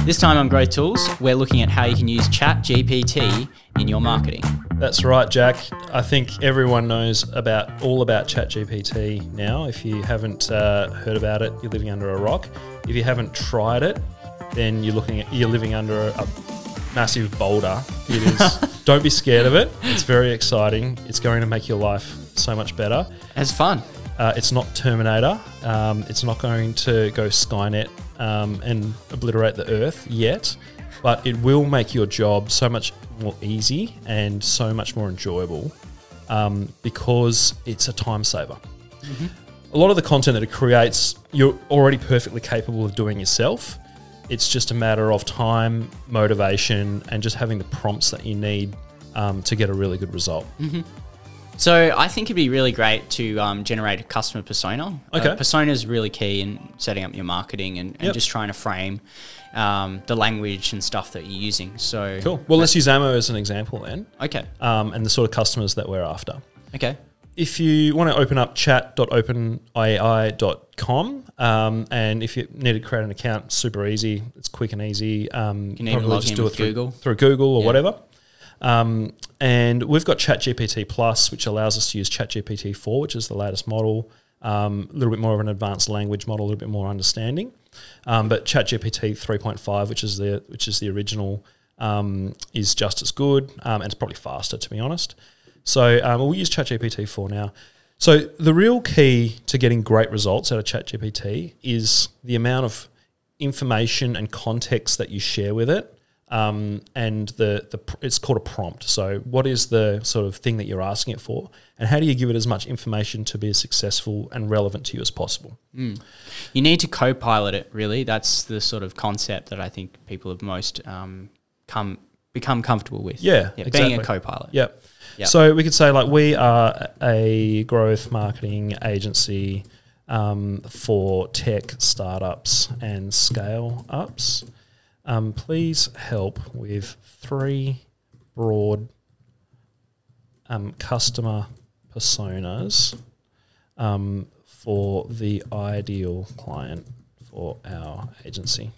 This time on Growth Tools, we're looking at how you can use Chat-GPT in your marketing. That's right, Jack. I think everyone knows all about Chat-GPT now. If you haven't heard about it, you're living under a rock. If you haven't tried it, then you're living under a massive boulder. It is. Don't be scared of it. It's very exciting. It's going to make your life so much better. It's fun. It's not Terminator. It's not going to go Skynet and obliterate the Earth yet, but it will make your job so much more easy and so much more enjoyable because it's a time saver. Mm-hmm. A lot of the content that it creates, you're already perfectly capable of doing yourself. It's just a matter of time, motivation, and just having the prompts that you need to get a really good result. Mm-hmm. So I think it'd be really great to generate a customer persona. Okay. Persona is really key in setting up your marketing and just trying to frame the language and stuff that you're using. So cool. Well, let's use Ammo as an example then. Okay. And the sort of customers that we're after. Okay. If you want to open up chat.openai.com and if you need to create an account, super easy. It's quick and easy. You need to log in with Google. Through Google or whatever. And we've got ChatGPT Plus, which allows us to use ChatGPT 4, which is the latest model, a little bit more of an advanced language model, a little bit more understanding. But ChatGPT 3.5, which is the original, is just as good, and it's probably faster, to be honest. So we'll use ChatGPT 4 now. So the real key to getting great results out of ChatGPT is the amount of information and context that you share with it. And it's called a prompt. So what is the sort of thing that you're asking it for, and how do you give it as much information to be as successful and relevant to you as possible? You need to co-pilot it, really. That's the sort of concept that I think people have most become comfortable with. Yeah, exactly. Being a co-pilot. Yep. So we could say, like, we are a growth marketing agency for tech startups and scale-ups. Please help with 3 broad customer personas for the ideal client for our agency.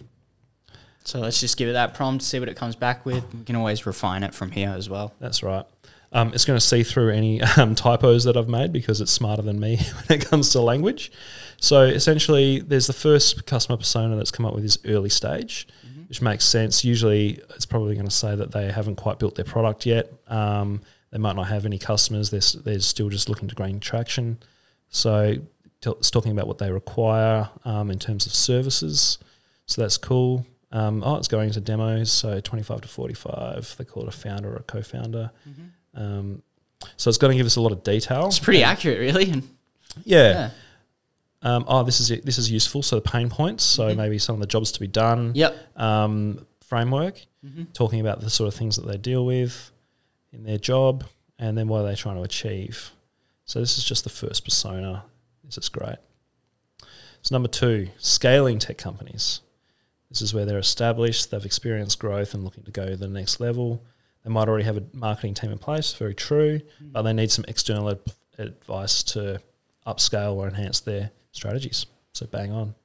So let's just give it that prompt, see what it comes back with. We can always refine it from here as well. That's right. It's going to see through any typos that I've made because it's smarter than me when it comes to language. So essentially, there's the first customer persona that's come up with this early stage, which makes sense. Usually it's probably going to say that they haven't quite built their product yet. They might not have any customers. They're still just looking to gain traction. So it's talking about what they require in terms of services. So that's cool. It's going into demos. So 25 to 45. They call it a founder or a co-founder. So it's going to give us a lot of detail. It's pretty accurate, really. Yeah. This is useful. So the pain points. So maybe some of the jobs to be done. Framework. Talking about the sort of things that they deal with in their job, and then what are they trying to achieve. So this is just the first persona. This is great. So number 2, scaling tech companies. This is where they're established, they've experienced growth and looking to go to the next level. They might already have a marketing team in place, very true, but they need some external advice to upscale or enhance their strategies. So bang on.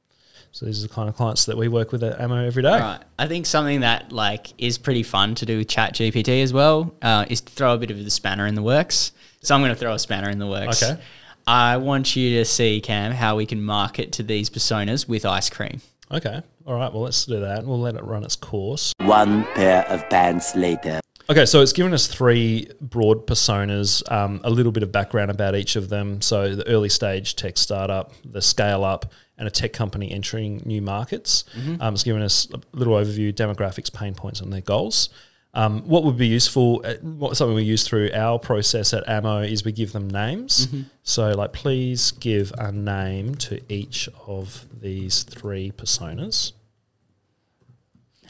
So these are the kind of clients that we work with at Ammo every day. Right. I think something that is pretty fun to do with ChatGPT as well is to throw a bit of the spanner in the works. So I'm going to throw a spanner in the works. Okay. I want you to see, Cam, how we can market to these personas with ice cream. Okay. All right. Well, let's do that. We'll let it run its course. 1 pair of pants later. Okay, so it's given us 3 broad personas, a little bit of background about each of them. So the early stage tech startup, the scale up, and a tech company entering new markets. It's given us a little overview, demographics, pain points, and their goals. What would be useful, something we use through our process at Ammo is we give them names. So please give a name to each of these 3 personas.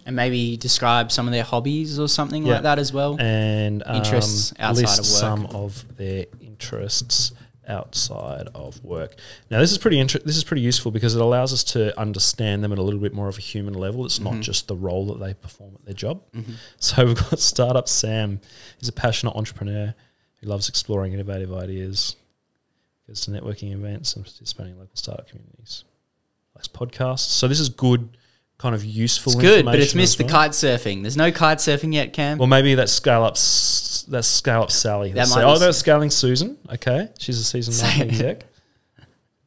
And maybe describe some of their hobbies or something like that as well. And interests outside list of work. some of their interests outside of work. Now, this is pretty useful because it allows us to understand them at a little bit more of a human level. It's not just the role that they perform at their job. So we've got Startup Sam. He's a passionate entrepreneur who loves exploring innovative ideas, goes to networking events and participating in local startup communities. Likes podcasts. So this is good kind of useful It's information. good, but it's missed as the well. kite surfing. There's no kite surfing yet, Cam. Well, maybe that's scale up Sally. That might Oh, be- that's scaling Susan. Okay, she's a seasoned marketing exec.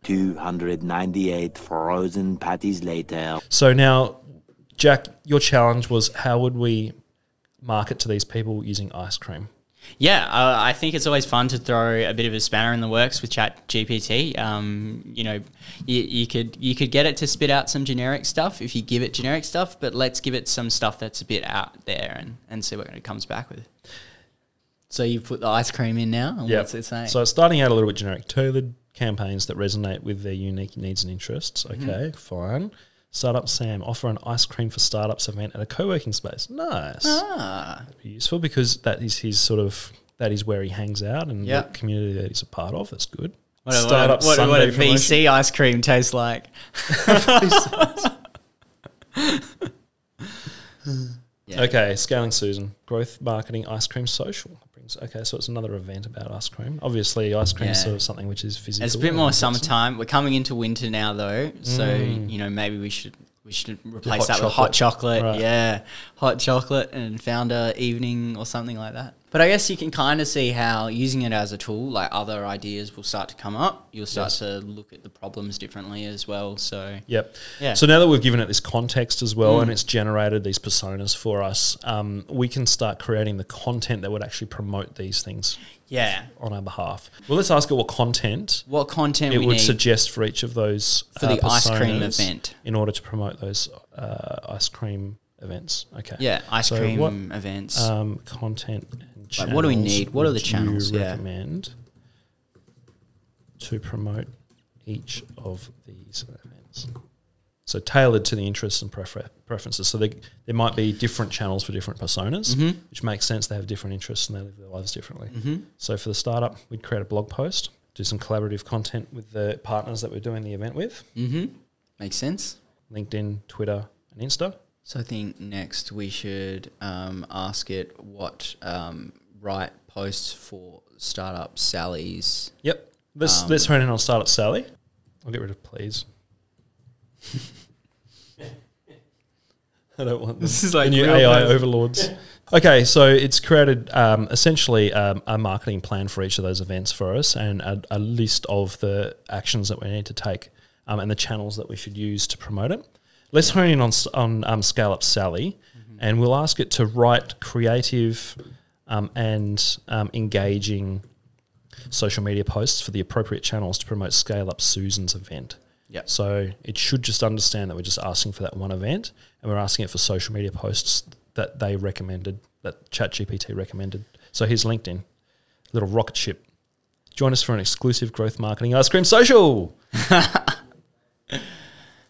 298 frozen patties later. So now, Jack, your challenge was how would we market to these people using ice cream? Yeah, I think it's always fun to throw a bit of a spanner in the works with Chat-GPT. You know, you could get it to spit out some generic stuff if you give it generic stuff, but let's give it some stuff that's a bit out there and see what it comes back with. So you've put the ice cream in now, and what's it saying? So it's starting out a little bit generic. Tailored campaigns that resonate with their unique needs and interests. Okay, fine. Startup Sam, offer an ice cream for startups event at a co-working space. Nice. Be useful because that is his sort of, that is where he hangs out and the community that he's a part of. That's good. What a VC ice cream tastes like. Okay, scaling Susan, growth marketing, ice cream social. Okay, so it's another event about ice cream. Obviously, ice cream is sort of something which is physical. It's a bit more summertime. We're coming into winter now, though, so you know maybe we should replace that with hot chocolate. Right. Yeah, hot chocolate and founder evening or something like that. But I guess you can kind of see how using it as a tool, like other ideas will start to come up. You'll start to look at the problems differently as well. So yeah. So now that we've given it this context as well and it's generated these personas for us, we can start creating the content that would actually promote these things on our behalf. Well, let's ask it what content it would need suggest for each of those for the ice cream personas event in order to promote those ice cream events. Okay. Yeah, ice So cream what, events. Content and Like, what do we need? What are the would channels? you recommend to promote each of these events? So tailored to the interests and preferences. So there might be different channels for different personas, which makes sense. They have different interests and they live their lives differently. So for the startup, we'd create a blog post, do some collaborative content with the partners that we're doing the event with. Makes sense. LinkedIn, Twitter, and Insta. So I think next we should ask it what write posts for Startup Sally's. Yep. Let's hone in on Startup Sally. I'll get rid of please. I don't want This is like the new real AI person. overlords. Okay, so it's created essentially a marketing plan for each of those events for us and a list of the actions that we need to take and the channels that we should use to promote it. Let's hone in on Scale Up Sally, and we'll ask it to write creative and engaging social media posts for the appropriate channels to promote Scale Up Susan's event. Yep. So it should just understand that we're just asking for that one event, and we're asking it for social media posts that they recommended, that ChatGPT recommended. So here's LinkedIn, little rocket ship. Join us for an exclusive growth marketing ice cream social.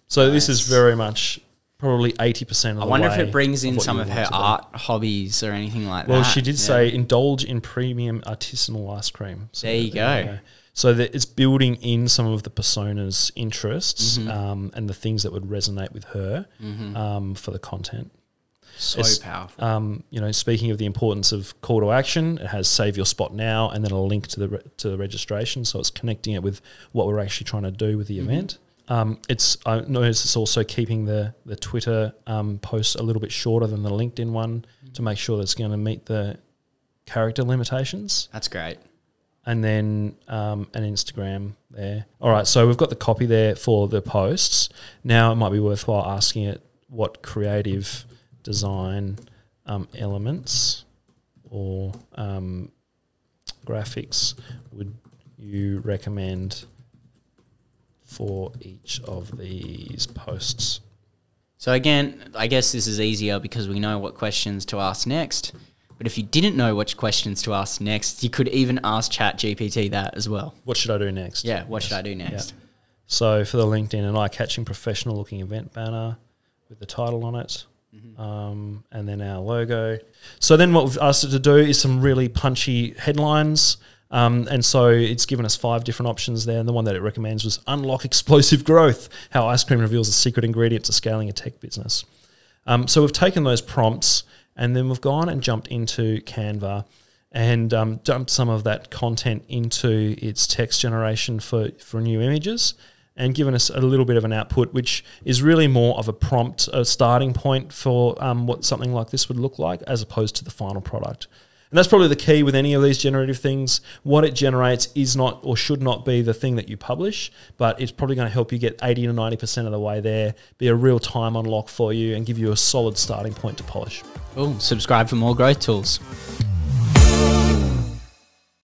So this is very much probably 80% of the way. I wonder if it brings in what some you of want her it to be. art hobbies or anything like that. Well, she did say indulge in premium artisanal ice cream. So There you go. So that it's building in some of the persona's interests and the things that would resonate with her for the content. So It's, powerful. You know, speaking of the importance of call to action, it has save your spot now and then a link to the registration. So it's connecting it with what we're actually trying to do with the event. I noticed it's also keeping the Twitter post a little bit shorter than the LinkedIn one to make sure that it's going to meet the character limitations. That's great. And then an Instagram there. All right, so we've got the copy there for the posts. Now it might be worthwhile asking it what creative design elements or graphics would you recommend for each of these posts. So again, I guess this is easier because we know what questions to ask next. But if you didn't know which questions to ask next, you could even ask ChatGPT that as well. What should I do next? Yeah, what should I do next? Yeah. So for the LinkedIn, an eye-catching professional-looking event banner with the title on it, and then our logo. So then what we've asked it to do is some really punchy headlines. And so it's given us 5 different options there. And the one that it recommends was unlock explosive growth, how ice cream reveals the secret ingredient to scaling a tech business. So we've taken those prompts and then we've gone and jumped into Canva and dumped some of that content into its text generation for new images. and given us a little bit of an output, which is really more of a prompt, a starting point for what something like this would look like, as opposed to the final product. And that's probably the key with any of these generative things. What it generates is not or should not be the thing that you publish, but it's probably going to help you get 80 to 90% of the way there, be a real time unlock for you, and give you a solid starting point to polish. Cool. Subscribe for more growth tools.